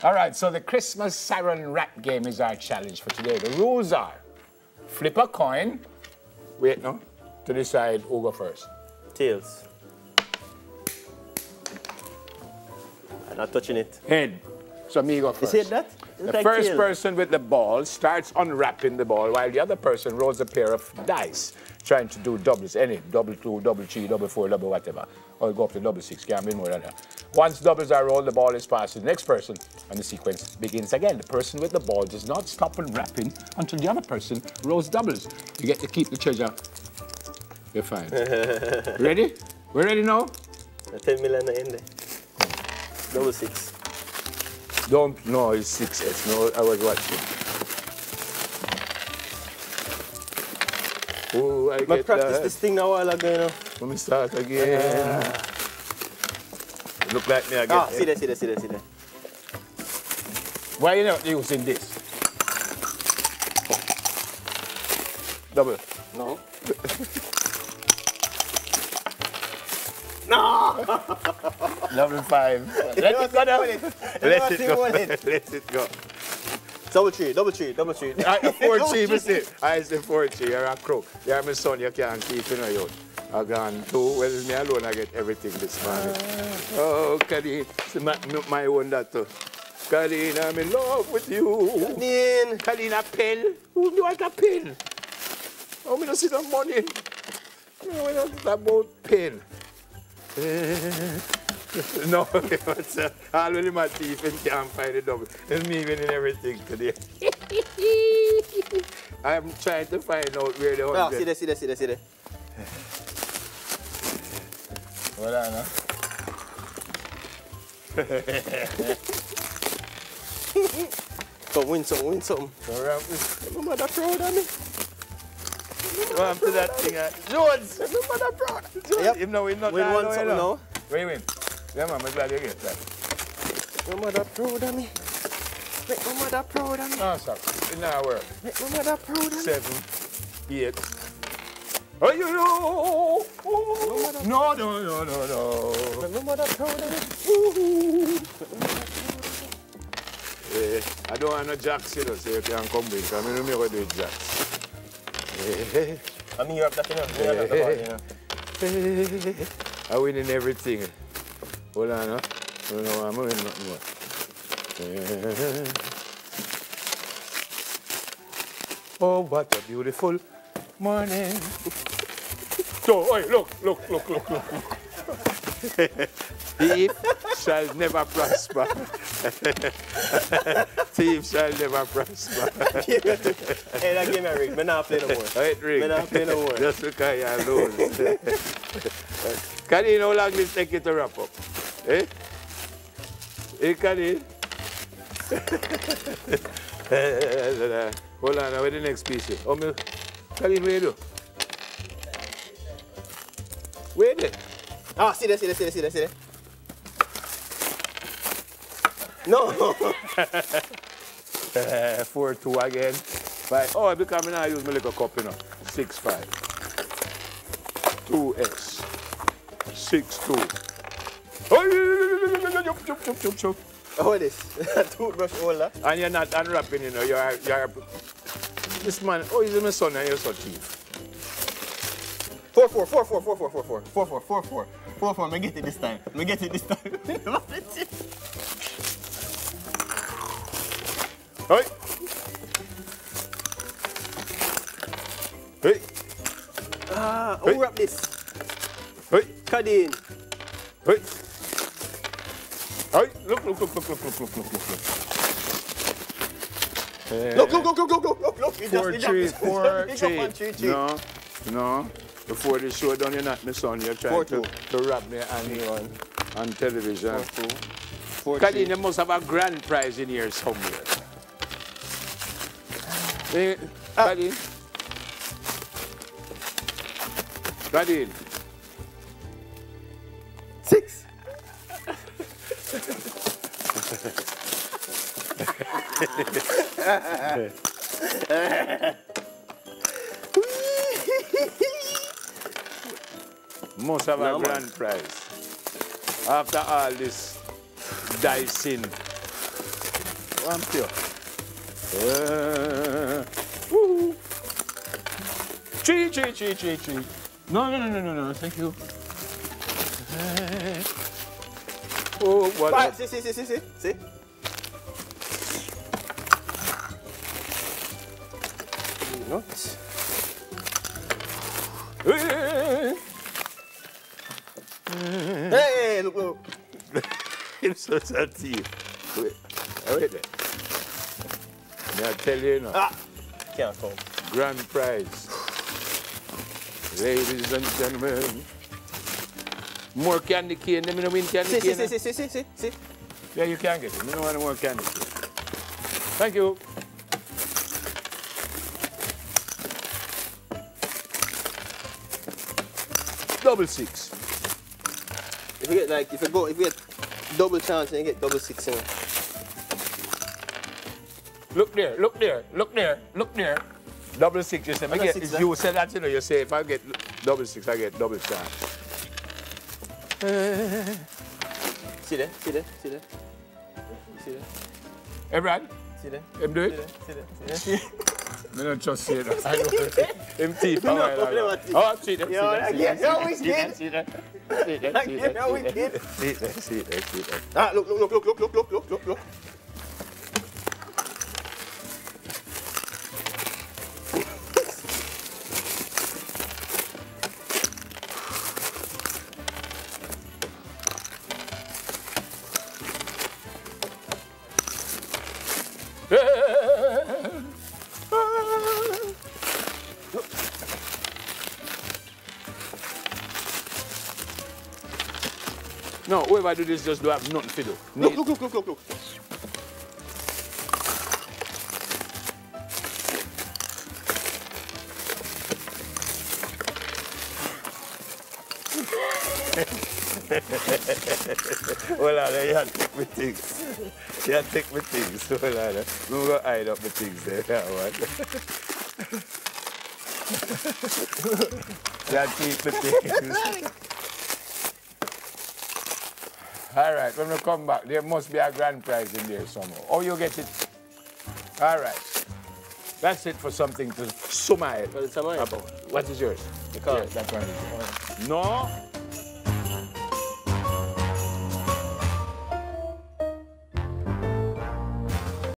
All right, so the Christmas Saran wrap game is our challenge for today. The rules are flip a coin. Wait, no. To decide who go first. Tails. I'm not touching it. Head. So me go first. You see that? The first person with the ball starts unwrapping the ball while the other person rolls a pair of dice, trying to do doubles, any, double 2, double 3, double 4, double whatever. Or go up to double 6, can't be more than that. Once doubles are rolled, the ball is passed to the next person, and the sequence begins again. The person with the ball does not stop unwrapping until the other person rolls doubles. You get to keep the treasure. You're fine. Ready? We're ready now? 10 million in there. Double 6. Don't know, it's 6S. No, I was watching. Oh, I get practice that. this thing now while ago, you know. Let me start again. Look like me again. Ah, see there. Why you not using this? Double. No. No! Double 5. Let it go now. Let it go. Let it go. Double 3. 4-3, me say. I say 4-3, you're a crook. You're my son, you can't keep in your I gone 2. Well, me alone, I get everything this morning. Oh, Kadeen, my own that too. Kadeen, I'm in love with you. Kadeen, a pen? Who do want a pen? Oh, me don't see no money. No, we don't talk about pen. No, all of my teeth and can't find the double. It's me winning everything today. I'm trying to find out where the 100. Oh, see there. Hold on, huh? So win something. My mother proud of me. Go up to that thing. Jones! My mother proud. Yep. If no, we're not win one something now. Win. Yeah, man, I'm glad you get that. My mother proud of me. Make my mother proud of me. No, stop. It now work. Make my mother proud of me. 7, 8. Oh, you know! No. Make my mother proud of me. I don't want no jacks, you know, so you can come with. I mean, we do it jacks. I mean, you're up that, you know. I'm winning everything. Hold on, huh? No, I'm winning nothing more. Oh, what a beautiful morning. So, oi, look. Thief shall never prosper. Thief shall never prosper. Hey, that game I rigged. I'm not playing no more. It rigged. I'm not playing no more. Just because you're alone. Can you know how long this take you to wrap up? Eh? Hey, can you? Hold on, where's the next piece? Oh, me. Can you where you do? Where there? Ah, see there. No. 4-2 again. Right. Oh, because I use my little cup, you know. 6-5. 2S. 6-2. Oh, jump. Oh, it is. Toothbrush holder. And you're not unwrapping, you know. You're this man, oh, he's my son and you're so cheap. 4-4. 4-4. I get it this time. Hey. Hey. Who wrap this? Hey. Kadeen. Hey. Hey. Look. Look. Four, three. No. Before the show done, you're not my son. You're trying to wrap me on television. 4-2. Kadeen, you must have a grand prize in here somewhere. Kadeen. Kadeen. 6. Must have a grand prize. After all this dicing, One pure. Woo. Tree. No. Thank you. Oh, what? Right, see. Nuts. Hey, look. It's so salty. Wait there. May I tell you now? Can't come. Grand prize. Ladies and gentlemen. More candy cane. Let me know win candy cane. See. Yeah, you can get it. You don't want more candy cane. Thank you. Double six. If you get double chance, then you get double six in it. Look there. Double six, you say. You said that, you know, you say if I get double six, I get double chance. See there. Hey, Brad? See there. Him do it? See there. I don't trust you. I know. Him teeth. Oh, see them. See them. Look. No, whoever do this just do have nothing to do. Look. Hold on, you have to take my things. Hold on, I'm going to hide up my things there. That one. You have to keep my things. All right, when we come back, there must be a grand prize in there somewhere. Oh, you get it? All right. That's it for something to summarize about. What is yours? The car. Yeah, that one is yours. No.